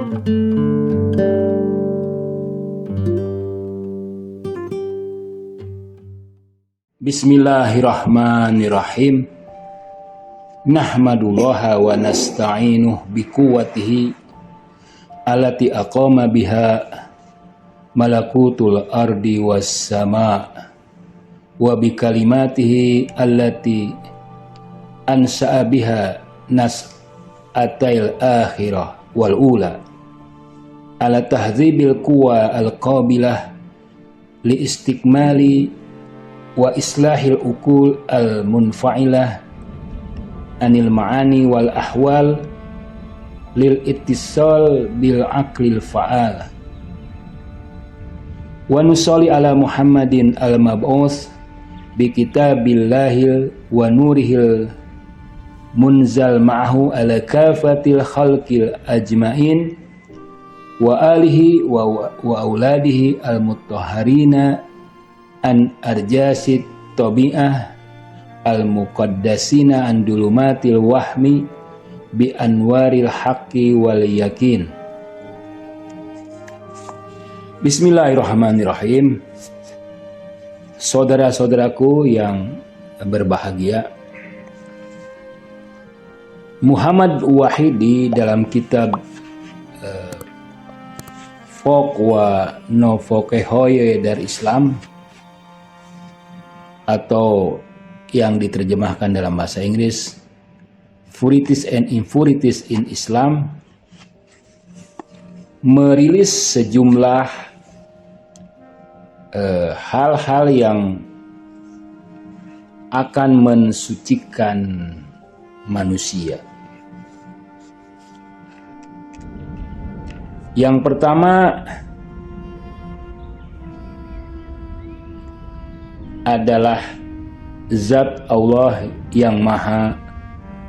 Bismillahirrahmanirrahim. Nahmadullaha wa nasta'inuh biquwwatihi allati aqama biha malakutul ardi was sama' wa bikalimatihi allati ansa'a biha nas'atil akhirah wal ula ala tahdzibil quwa al qabilah li istikmali wa islahil ukul al munfa'ilah anil ma'ani wal ahwal lil ittisal bil aqlil fa'al wa nusalli ala Muhammadin al mab'uts bi kitabillahil wa nurihil munzal ma'ahu ala kafatil khalqil ajmain wa alihi wa auladihi al mutahharina an arjasit tabi'ah al muqaddasina an dulumatil wahmi bi anwaril haqqi wal yakin. Bismillahirrahmanirrahim. Saudara-saudaraku yang berbahagia, Muhammad Wahidi dalam kitab Faqwa no Faqehoye dari Islam, atau yang diterjemahkan dalam bahasa Inggris Furities and Infurities in Islam, merilis sejumlah hal-hal yang akan mensucikan manusia. Yang pertama adalah zat Allah yang maha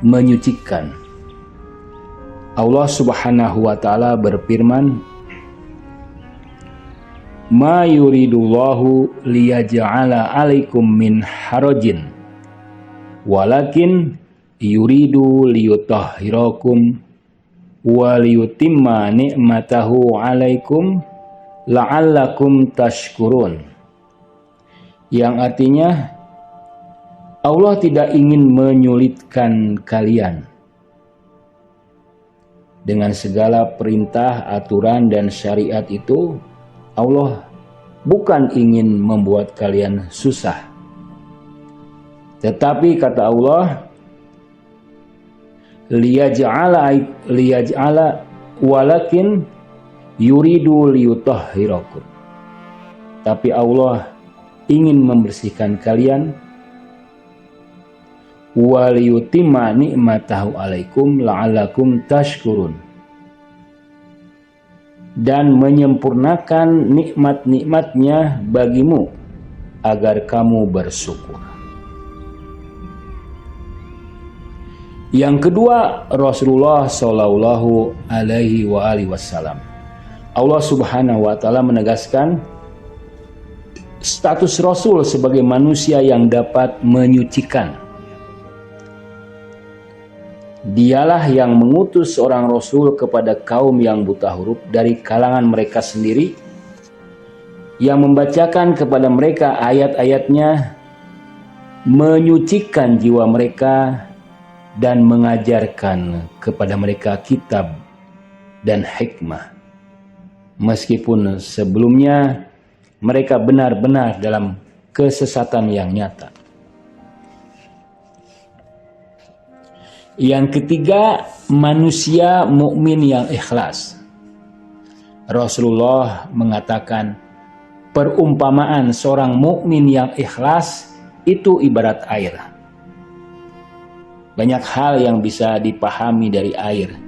menyucikan. Allah subhanahu wa ta'ala berfirman, ma yuridullahu liyaj'ala alaikum min harajin walakin yuridu liyutahhirakum wa liyutimma ni'matahu alaikum la'allakum tashkurun. Yang artinya, Allah tidak ingin menyulitkan kalian dengan segala perintah, aturan, dan syariat itu. Allah bukan ingin membuat kalian susah, tetapi kata Allah, liyaj'ala walakin yuridu liyutahhirakum. Tapi Allah ingin membersihkan kalian, wa liyutimma ni'matahu alaikum la'allakum tashkurun, dan menyempurnakan nikmat-nikmatnya bagimu agar kamu bersyukur. Yang kedua, Rasulullah Shallallahu Alaihi Wasallam. Allah Subhanahu Wa Taala menegaskan status Rasul sebagai manusia yang dapat menyucikan. Dialah yang mengutus seorang Rasul kepada kaum yang buta huruf dari kalangan mereka sendiri, yang membacakan kepada mereka ayat-ayatnya, menyucikan jiwa mereka, dan mengajarkan kepada mereka kitab dan hikmah. Meskipun sebelumnya mereka benar-benar dalam kesesatan yang nyata. Yang ketiga, manusia mukmin yang ikhlas. Rasulullah mengatakan, perumpamaan seorang mukmin yang ikhlas itu ibarat air. Banyak hal yang bisa dipahami dari air.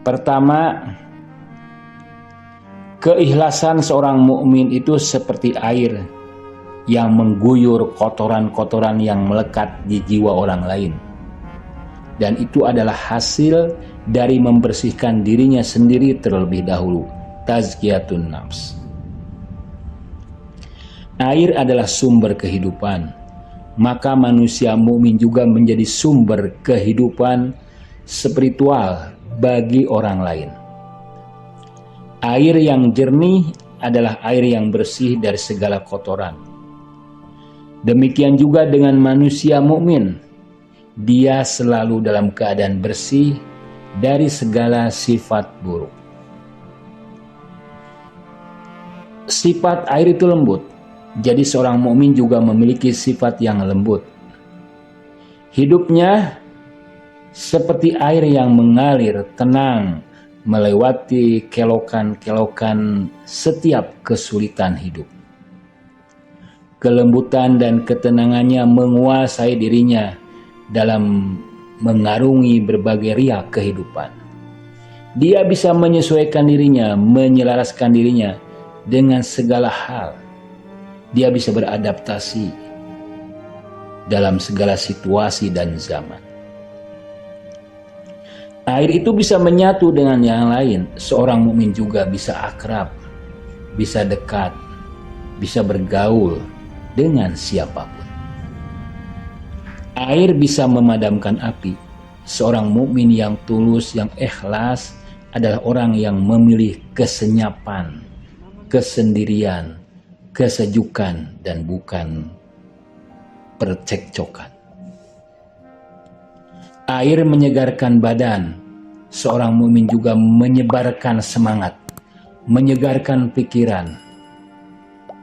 Pertama, keikhlasan seorang mukmin itu seperti air yang mengguyur kotoran-kotoran yang melekat di jiwa orang lain. Dan itu adalah hasil dari membersihkan dirinya sendiri terlebih dahulu. Tazkiyatun nafs. Air adalah sumber kehidupan, maka manusia mukmin juga menjadi sumber kehidupan spiritual bagi orang lain. Air yang jernih adalah air yang bersih dari segala kotoran. Demikian juga dengan manusia mukmin. Dia selalu dalam keadaan bersih dari segala sifat buruk. Sifat air itu lembut. Jadi seorang mukmin juga memiliki sifat yang lembut. Hidupnya seperti air yang mengalir tenang melewati kelokan-kelokan setiap kesulitan hidup. Kelembutan dan ketenangannya menguasai dirinya dalam mengarungi berbagai riak kehidupan. Dia bisa menyesuaikan dirinya, menyelaraskan dirinya dengan segala hal. Dia bisa beradaptasi dalam segala situasi dan zaman. Air itu bisa menyatu dengan yang lain. Seorang mukmin juga bisa akrab, bisa dekat, bisa bergaul dengan siapapun. Air bisa memadamkan api. Seorang mukmin yang tulus, yang ikhlas adalah orang yang memilih kesenyapan, kesendirian, kesejukan, dan bukan percekcokan. Air menyegarkan badan. Seorang mukmin juga menyebarkan semangat, menyegarkan pikiran,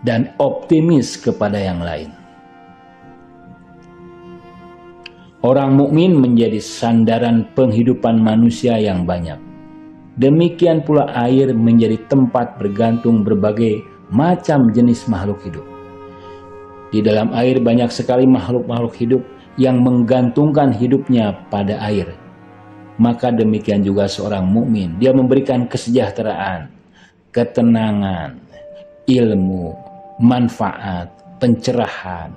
dan optimis kepada yang lain. Orang mukmin menjadi sandaran penghidupan manusia yang banyak. Demikian pula air menjadi tempat bergantung berbagai macam jenis makhluk hidup. Di dalam air banyak sekali makhluk-makhluk hidup yang menggantungkan hidupnya pada air. Maka demikian juga seorang mukmin, dia memberikan kesejahteraan, ketenangan, ilmu, manfaat, pencerahan,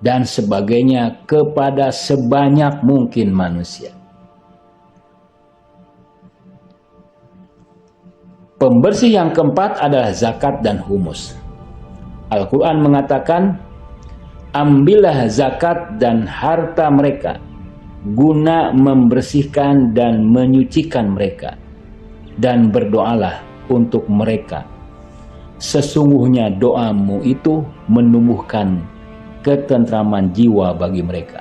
dan sebagainya kepada sebanyak mungkin manusia. Pembersih yang keempat adalah zakat dan humus. Al-Quran mengatakan, ambillah zakat dan harta mereka guna membersihkan dan menyucikan mereka, dan berdoalah untuk mereka. Sesungguhnya doamu itu menumbuhkan ketentraman jiwa bagi mereka.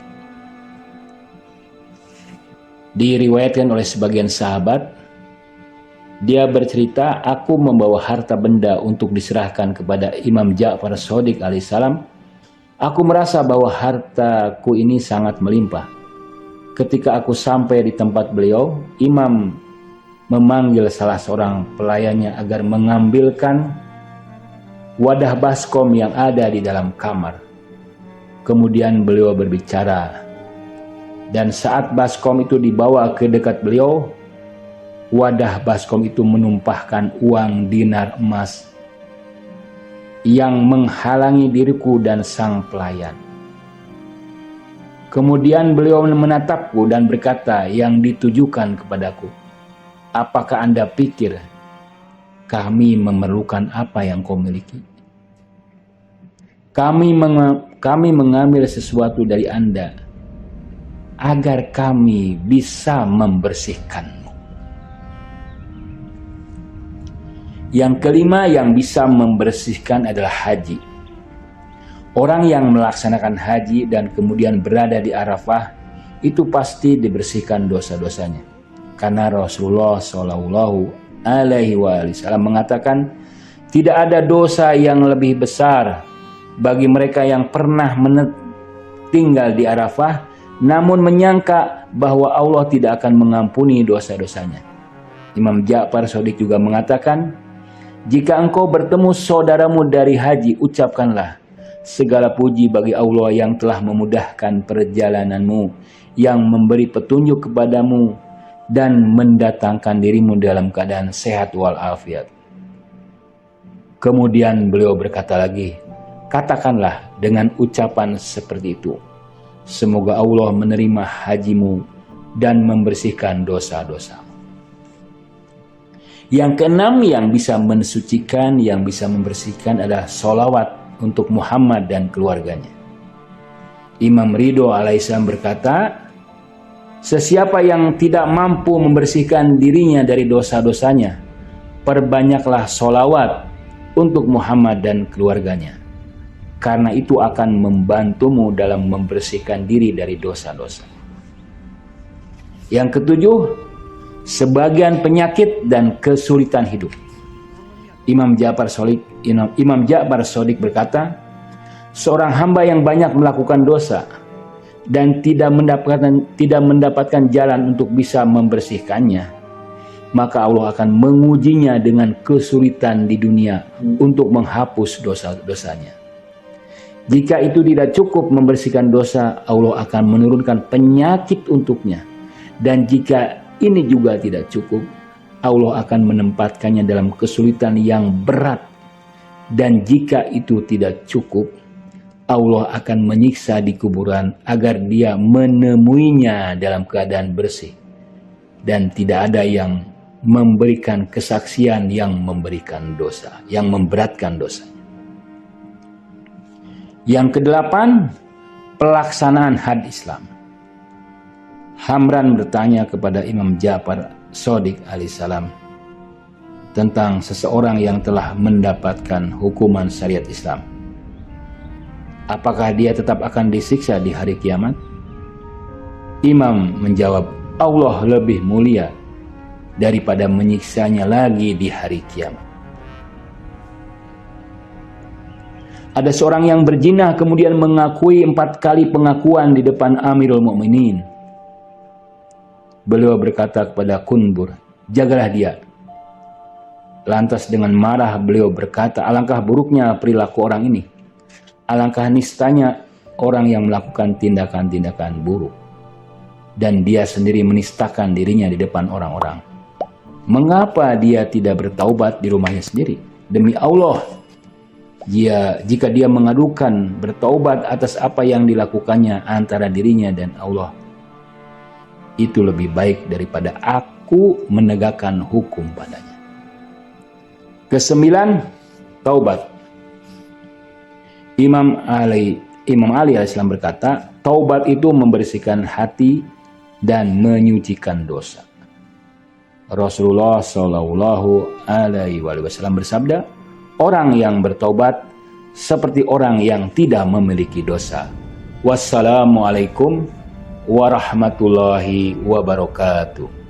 Diriwayatkan oleh sebagian sahabat, dia bercerita, aku membawa harta benda untuk diserahkan kepada Imam Ja'far Shadiq alaihissalam. Aku merasa bahwa hartaku ini sangat melimpah. Ketika aku sampai di tempat beliau, Imam memanggil salah seorang pelayannya agar mengambilkan wadah baskom yang ada di dalam kamar. Kemudian beliau berbicara, dan saat baskom itu dibawa ke dekat beliau, wadah baskom itu menumpahkan uang dinar emas yang menghalangi diriku dan sang pelayan. Kemudian beliau menatapku dan berkata yang ditujukan kepadaku, apakah Anda pikir kami memerlukan apa yang kau miliki? Kami mengambil sesuatu dari Anda agar kami bisa membersihkanmu. Yang kelima yang bisa membersihkan adalah haji. Orang yang melaksanakan haji dan kemudian berada di Arafah itu pasti dibersihkan dosa-dosanya. Karena Rasulullah Shallallahu Alaihi Wasallam mengatakan, tidak ada dosa yang lebih besar bagi mereka yang pernah tinggal di Arafah, namun menyangka bahwa Allah tidak akan mengampuni dosa-dosanya. Imam Ja'far Shadiq juga mengatakan, jika engkau bertemu saudaramu dari haji, ucapkanlah, segala puji bagi Allah yang telah memudahkan perjalananmu, yang memberi petunjuk kepadamu, dan mendatangkan dirimu dalam keadaan sehat walafiat. Kemudian beliau berkata lagi, katakanlah dengan ucapan seperti itu, semoga Allah menerima hajimu dan membersihkan dosa-dosamu. Yang keenam yang bisa mensucikan, yang bisa membersihkan adalah sholawat untuk Muhammad dan keluarganya. Imam Ridho alaihissalam berkata, sesiapa yang tidak mampu membersihkan dirinya dari dosa-dosanya, perbanyaklah sholawat untuk Muhammad dan keluarganya, karena itu akan membantumu dalam membersihkan diri dari dosa-dosa. Yang ketujuh, sebagian penyakit dan kesulitan hidup. Imam Ja'far Shadiq berkata, seorang hamba yang banyak melakukan dosa dan tidak mendapatkan jalan untuk bisa membersihkannya, maka Allah akan mengujinya dengan kesulitan di dunia untuk menghapus dosa-dosanya. Jika itu tidak cukup membersihkan dosa, Allah akan menurunkan penyakit untuknya. Dan jika ini juga tidak cukup, Allah akan menempatkannya dalam kesulitan yang berat. Dan jika itu tidak cukup, Allah akan menyiksa di kuburan agar dia menemuinya dalam keadaan bersih. Dan tidak ada yang memberikan kesaksian yang memberikan dosa, yang memberatkan dosa. Yang kedelapan, pelaksanaan had Islam. Hamran bertanya kepada Imam Ja'far Shadiq alaihissalam tentang seseorang yang telah mendapatkan hukuman syariat Islam. Apakah dia tetap akan disiksa di hari kiamat? Imam menjawab, Allah lebih mulia daripada menyiksanya lagi di hari kiamat. Ada seorang yang berzina kemudian mengakui 4 kali pengakuan di depan Amirul Mukminin. Beliau berkata kepada Kunbur, jagalah dia. Lantas dengan marah beliau berkata, alangkah buruknya perilaku orang ini. Alangkah nistanya orang yang melakukan tindakan-tindakan buruk. Dan dia sendiri menistakan dirinya di depan orang-orang. Mengapa dia tidak bertaubat di rumahnya sendiri? Demi Allah, jika dia mengadukan bertaubat atas apa yang dilakukannya antara dirinya dan Allah, itu lebih baik daripada aku menegakkan hukum padanya. Kesembilan, taubat. Imam Ali alaihissalam berkata, taubat itu membersihkan hati dan menyucikan dosa. Rasulullah Shallallahu Alaihi Wasallam bersabda, orang yang bertaubat seperti orang yang tidak memiliki dosa. Wassalamualaikum warahmatullahi wabarakatuh.